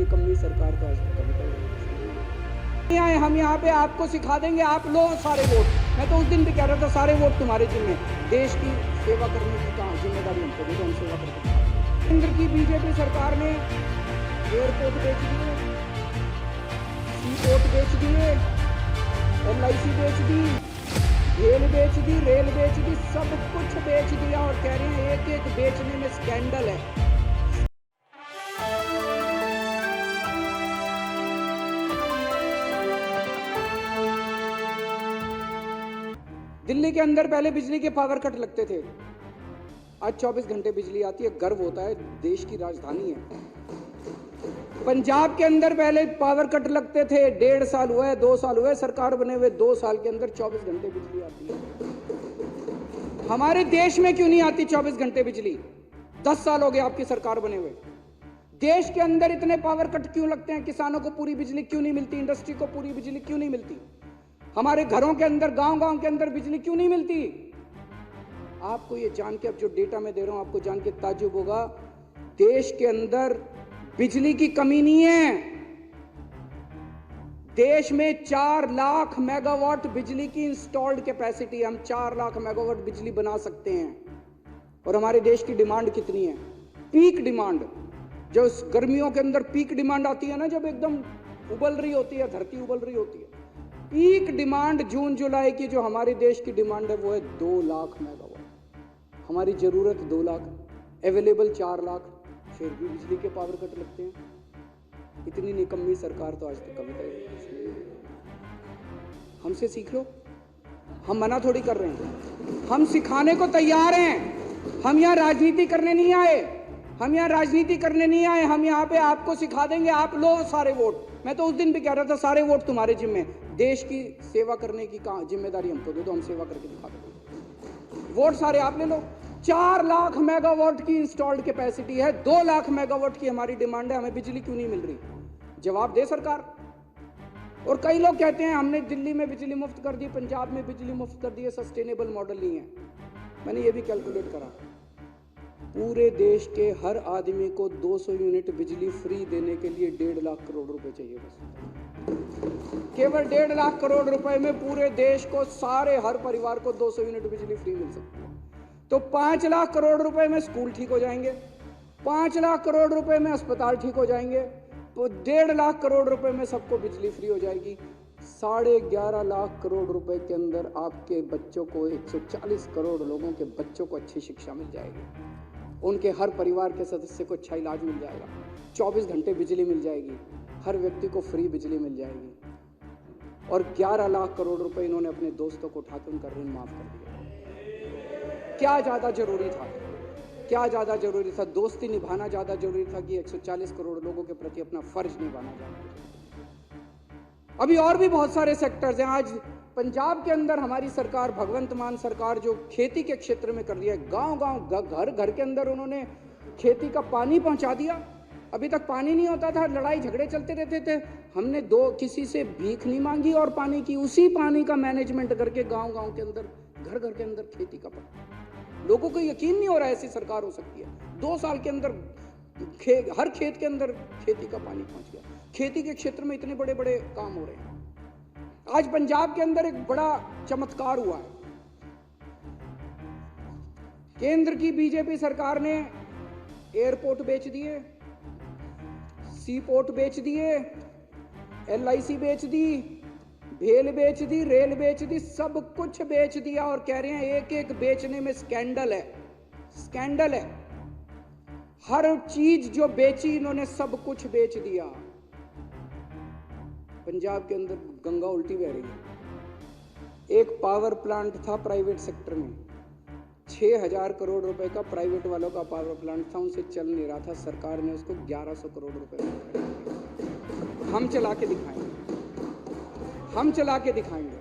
निकम्मी सरकार तो आज तक कभी नहीं आए। हम यहाँ पे आपको सिखा देंगे, आप लो सारे वोट। मैं तो उस दिन भी कह रहा था सारे वोट तुम्हारे जिम्मे। देश की सेवा करने की कहाँ जिम्मेदारी हमको दे दो, हम सेवा करके। केंद्र की बीजेपी सरकार ने एयरपोर्ट बेच दिए, सीपोर्ट बेच दिए, LIC बेच दी, रेल बेच दी, सब कुछ बेच दिया और कह रहे हैं एक एक बेचने में स्कैंडल है। दिल्ली के अंदर पहले बिजली के पावर कट लगते थे, आज 24 घंटे बिजली आती है। गर्व होता है, देश की राजधानी है। पंजाब के अंदर पहले पावर कट लगते थे, 1.5 साल हुआ है, 2 साल हुए सरकार बने हुए, 2 साल के अंदर 24 घंटे बिजली आती है। हमारे देश में क्यों नहीं आती 24 घंटे बिजली? 10 साल हो गए आपकी सरकार बने हुए। देश के अंदर इतने पावर कट क्यों लगते हैं? किसानों को पूरी बिजली क्यों नहीं मिलती? इंडस्ट्री को पूरी बिजली क्यों नहीं मिलती? हमारे घरों के अंदर, गांव-गांव के अंदर बिजली क्यों नहीं मिलती? आपको ये जान के, अब जो डेटा मैं दे रहा हूं आपको जान के ताज्जुब होगा, देश के अंदर बिजली की कमी नहीं है। देश में 4 लाख मेगावाट बिजली की इंस्टॉल्ड कैपेसिटी, हम 4 लाख मेगावाट बिजली बना सकते हैं। और हमारे देश की डिमांड कितनी है? पीक डिमांड, जो गर्मियों के अंदर पीक डिमांड आती है ना, जब एकदम उबल रही होती है, धरती उबल रही होती है, पीक डिमांड जून जुलाई की जो हमारे देश की डिमांड है वो है 2 लाख मेगावाट। हमारी जरूरत 2 लाख, अवेलेबल 4 लाख, फिर भी बिजली के पावर कट लगते हैं। इतनी निकम्मी सरकार तो आज तक कभी नहीं। हमसे सीख लो, हम मना थोड़ी कर रहे हैं, हम सिखाने को तैयार हैं। हम यहाँ राजनीति करने नहीं आए, हम यहाँ राजनीति करने नहीं आए, हम यहाँ पे आपको सिखा देंगे, आप लो सारे वोट। मैं तो उस दिन भी कह रहा था सारे वोट तुम्हारे जिम्मे। देश की सेवा करने की कहाँ जिम्मेदारी हमको दे दो, हम सेवा करके दिखा देंगे। वोट सारे आप ले लो। 4 लाख मेगावाट की इंस्टॉल्ड कैपेसिटी है, 2 लाख मेगावाट की हमारी डिमांड है, हमें बिजली क्यों नहीं मिल रही? जवाब दे सरकार। और कई लोग कहते हैं हमने दिल्ली में बिजली मुफ्त कर दी, पंजाब में बिजली मुफ्त कर दी, है सस्टेनेबल मॉडल नहीं है। मैंने ये भी कैलकुलेट करा, पूरे देश के हर आदमी को 200 यूनिट बिजली फ्री देने के लिए 1.5 लाख करोड़ रुपए चाहिए। बस केवल 1.5 लाख करोड़ रुपए में पूरे देश को, सारे हर परिवार को 200 यूनिट बिजली फ्री मिल सकती है। तो 5 लाख करोड़ रुपए में स्कूल ठीक हो जाएंगे, 5 लाख करोड़ रुपए में अस्पताल ठीक हो जाएंगे, तो 1.5 लाख करोड़ रुपए में सबको बिजली फ्री हो जाएगी। 11.5 लाख करोड़ रुपए के अंदर आपके बच्चों को, 140 करोड़ लोगों के बच्चों को अच्छी शिक्षा मिल जाएगी, उनके हर परिवार के सदस्य को अच्छा इलाज मिल जाएगा, 24 घंटे बिजली मिल जाएगी, हर व्यक्ति को फ्री बिजली मिल जाएगी। और 11 लाख करोड़ रुपए इन्होंने अपने दोस्तों को उठा के उनका ऋण माफ कर दिया। क्या ज्यादा जरूरी था? क्या ज्यादा जरूरी था? दोस्ती निभाना ज्यादा जरूरी था कि 140 करोड़ लोगों के प्रति अपना फर्ज निभाना ज्यादा? अभी और भी बहुत सारे सेक्टर्स हैं। आज पंजाब के अंदर हमारी सरकार, भगवंत मान सरकार, जो खेती के क्षेत्र में कर दिया है, गांव-गांव, घर घर के अंदर उन्होंने खेती का पानी पहुंचा दिया। अभी तक पानी नहीं होता था, लड़ाई झगड़े चलते रहते थे। हमने किसी से भीख नहीं मांगी और पानी की, उसी पानी का मैनेजमेंट करके गांव-गांव के अंदर, घर घर के अंदर खेती का पानी। लोगों को यकीन नहीं हो रहा है ऐसी सरकार हो सकती है। 2 साल के अंदर हर खेत के अंदर खेती का पानी पहुंच गया। खेती के क्षेत्र में इतने बड़े बड़े काम हो रहे हैं। आज पंजाब के अंदर एक बड़ा चमत्कार हुआ है। केंद्र की बीजेपी सरकार ने एयरपोर्ट बेच दिए, सीपोर्ट बेच दिए, LIC बेच दी, भेल बेच दी, रेल बेच दी, सब कुछ बेच दिया और कह रहे हैं एक एक बेचने में स्कैंडल है। स्कैंडल है। हर चीज जो बेची इन्होंने, सब कुछ बेच दिया। पंजाब के अंदर गंगा उल्टी बह रही है। एक पावर प्लांट था प्राइवेट सेक्टर में, 6000 करोड़ रुपए का प्राइवेट वालों का पावर प्लांट था, उनसे चल नहीं रहा था। सरकार ने उसको 1100 करोड़ रुपए में, हम चला के दिखाएंगे, हम चला के दिखाएंगे।